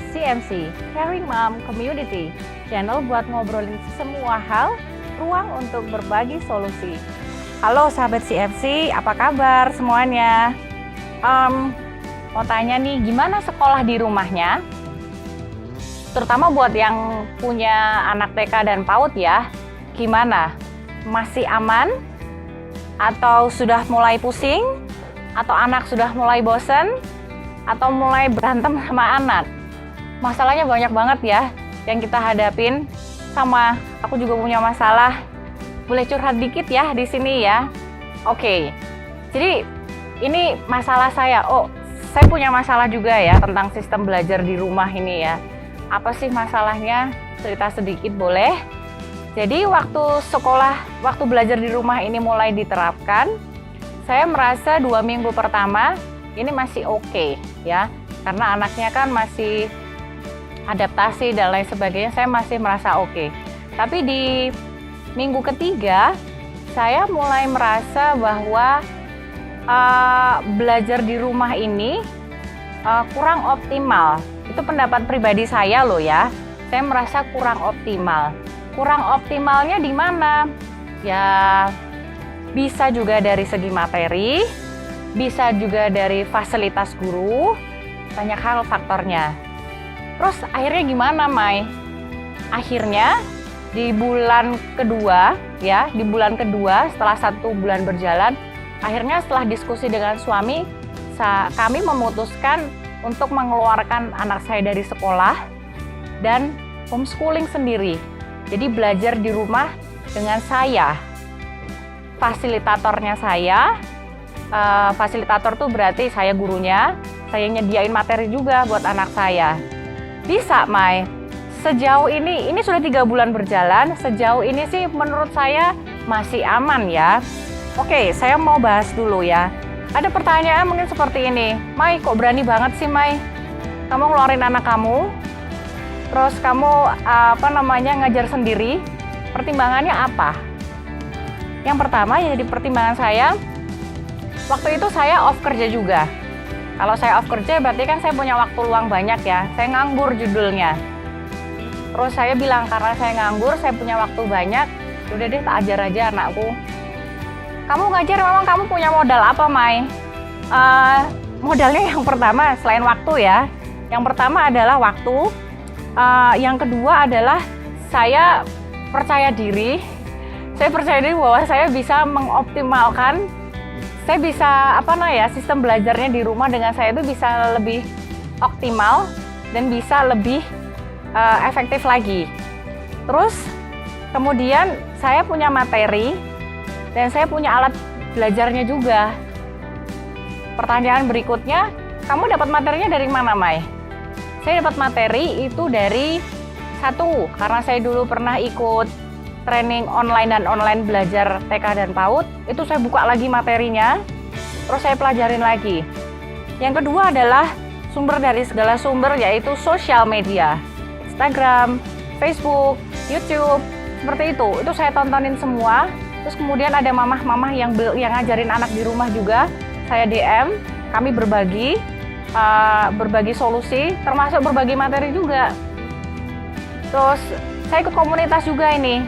di CMC, Caring Mom Community, channel buat ngobrolin semua hal, ruang untuk berbagi solusi. Halo sahabat CMC, apa kabar semuanya? Mau tanya nih, gimana sekolah di rumahnya? Terutama buat yang punya anak TK dan PAUD ya, gimana? Masih aman? Atau sudah mulai pusing? Atau anak sudah mulai bosen? Atau mulai berantem sama anak? Masalahnya banyak banget ya yang kita hadapin. Sama aku juga punya masalah. Boleh curhat dikit ya di sini ya. Oke. Jadi ini masalah saya. Oh, saya punya masalah juga ya tentang sistem belajar di rumah ini ya. Apa sih masalahnya? Cerita sedikit boleh? Jadi waktu belajar di rumah ini mulai diterapkan, saya merasa 2 minggu pertama ini masih oke ya, karena anaknya kan masih adaptasi dan lain sebagainya, saya masih merasa oke. Tapi di minggu ketiga, saya mulai merasa bahwa belajar di rumah ini kurang optimal. Itu pendapat pribadi saya loh ya, saya merasa kurang optimal. Kurang optimalnya di mana? Ya, bisa juga dari segi materi, bisa juga dari fasilitas guru, banyak hal faktornya. Terus akhirnya gimana, Mai? Akhirnya di bulan kedua setelah 1 bulan berjalan, akhirnya setelah diskusi dengan suami, kami memutuskan untuk mengeluarkan anak saya dari sekolah dan homeschooling sendiri. Jadi belajar di rumah dengan saya, fasilitatornya saya. Fasilitator tuh berarti saya gurunya, saya nyediain materi juga buat anak saya. Bisa, Mai. Sejauh ini sudah 3 bulan berjalan, sejauh ini sih menurut saya masih aman ya. Oke, saya mau bahas dulu ya. Ada pertanyaan mungkin seperti ini, Mai kok berani banget sih Mai? Kamu ngeluarin anak kamu, terus kamu ngajar sendiri, pertimbangannya apa? Yang pertama ya di pertimbangan saya, waktu itu saya off kerja juga. Kalau saya off kerja berarti kan saya punya waktu luang banyak ya. Saya nganggur judulnya. Terus saya bilang karena saya nganggur, saya punya waktu banyak. Udah deh tak ajar aja anakku. Kamu ngajar memang kamu punya modal apa, Mai? Modalnya yang pertama selain waktu ya. Yang pertama adalah waktu. Yang kedua adalah saya percaya diri. Saya percaya diri bahwa saya bisa mengoptimalkan. Saya bisa sistem belajarnya di rumah dengan saya itu bisa lebih optimal dan bisa lebih efektif lagi. Terus kemudian saya punya materi dan saya punya alat belajarnya juga. Pertanyaan berikutnya, kamu dapat materinya dari mana, Mai? Saya dapat materi itu dari karena saya dulu pernah ikut training online dan online belajar TK dan PAUD, itu saya buka lagi materinya, terus saya pelajarin lagi. Yang kedua adalah sumber dari segala sumber, yaitu sosial media, Instagram, Facebook, YouTube, seperti itu. Itu saya tontonin semua. Terus kemudian ada mamah-mamah yang ngajarin anak di rumah juga, saya DM, kami berbagi solusi, termasuk berbagi materi juga. Terus saya ikut komunitas juga ini,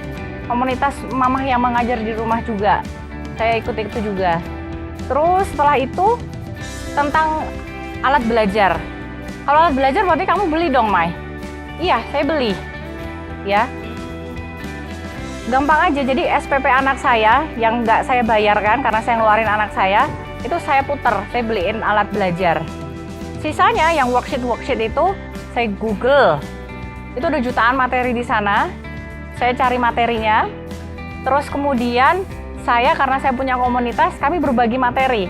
komunitas mamah yang mengajar di rumah juga, saya ikut itu juga. Terus setelah itu tentang alat belajar. Kalau alat belajar berarti kamu beli dong, Mai? Iya, saya beli. Ya, gampang aja. Jadi SPP anak saya yang nggak saya bayarkan karena saya ngeluarin anak saya, itu saya puter, saya beliin alat belajar. Sisanya yang worksheet itu saya Google. Itu ada jutaan materi di sana. Saya cari materinya, terus kemudian karena saya punya komunitas, kami berbagi materi.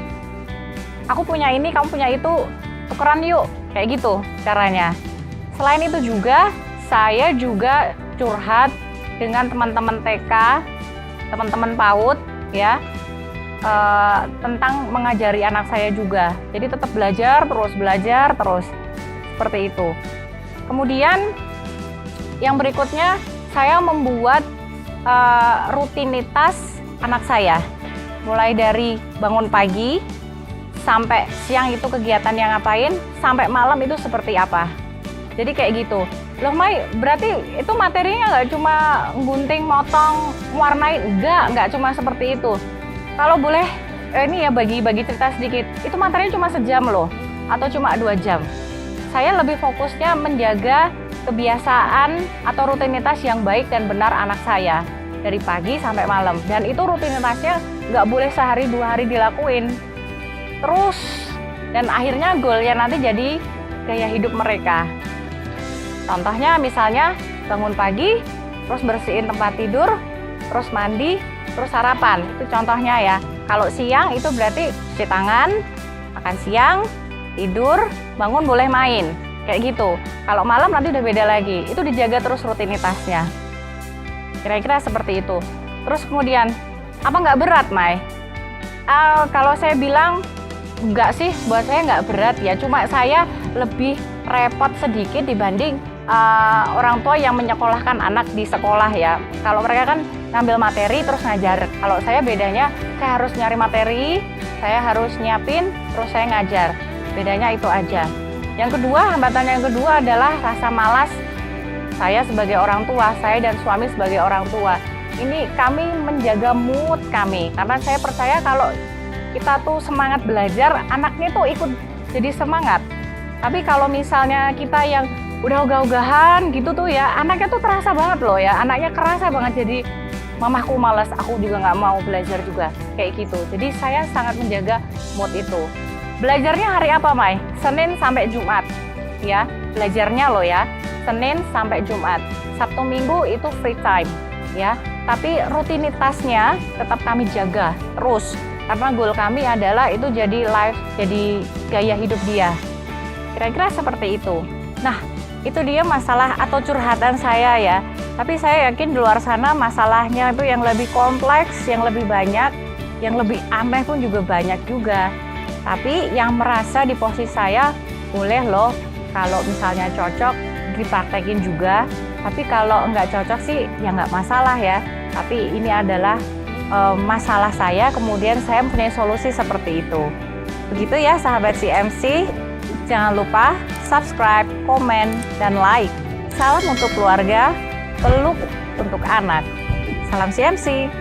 Aku punya ini, kamu punya itu, tukeran yuk, kayak gitu caranya. Selain itu juga, saya juga curhat dengan teman-teman TK, teman-teman PAUD ya, tentang mengajari anak saya juga. Jadi tetap belajar terus, seperti itu. Kemudian yang berikutnya, saya membuat rutinitas anak saya, mulai dari bangun pagi sampai siang itu kegiatan yang ngapain, sampai malam itu seperti apa. Jadi kayak gitu. Loh Mai, berarti itu materinya nggak cuma gunting, motong, warnain, nggak cuma seperti itu. Kalau boleh, ini ya bagi cerita sedikit, itu materinya cuma sejam loh, atau cuma 2 jam. Saya lebih fokusnya menjaga kebiasaan atau rutinitas yang baik dan benar anak saya dari pagi sampai malam. Dan itu rutinitasnya nggak boleh sehari 2 hari dilakuin terus, dan akhirnya goalnya nanti jadi gaya hidup mereka. Contohnya misalnya bangun pagi, terus bersihin tempat tidur, terus mandi, terus sarapan. Itu contohnya ya. Kalau siang itu berarti cuci tangan, makan siang, tidur, bangun boleh main. Kayak gitu. Kalau malam nanti udah beda lagi. Itu dijaga terus rutinitasnya. Kira-kira seperti itu. Terus kemudian, apa nggak berat, Mai? Kalau saya bilang, enggak sih, buat saya nggak berat ya. Cuma saya lebih repot sedikit dibanding orang tua yang menyekolahkan anak di sekolah ya. Kalau mereka kan ngambil materi terus ngajar. Kalau saya bedanya, saya harus nyari materi, saya harus nyiapin, terus saya ngajar. Bedanya itu aja. Yang kedua, hambatan yang kedua adalah rasa malas saya sebagai orang tua, saya dan suami sebagai orang tua. Ini kami menjaga mood kami, karena saya percaya kalau kita tuh semangat belajar, anaknya tuh ikut jadi semangat. Tapi kalau misalnya kita yang udah ogah-ogahan gitu tuh ya, anaknya tuh terasa banget loh ya, anaknya kerasa banget jadi mamaku malas, aku juga nggak mau belajar juga, kayak gitu. Jadi saya sangat menjaga mood itu. Belajarnya hari apa, Mai? Senin sampai Jumat ya, belajarnya loh ya, Senin sampai Jumat. Sabtu Minggu itu free time ya, tapi rutinitasnya tetap kami jaga terus, karena goal kami adalah itu jadi life, jadi gaya hidup dia. Kira-kira seperti itu. Nah, itu dia masalah atau curhatan saya ya. Tapi saya yakin di luar sana masalahnya itu yang lebih kompleks, yang lebih banyak, yang lebih aneh pun juga banyak juga. Tapi yang merasa di posisi saya, boleh loh kalau misalnya cocok dipraktekin juga. Tapi kalau nggak cocok sih ya nggak masalah ya. Tapi ini adalah masalah saya, kemudian saya mempunyai solusi seperti itu. Begitu ya sahabat CMC. Jangan lupa subscribe, komen, dan like. Salam untuk keluarga, peluk untuk anak. Salam CMC.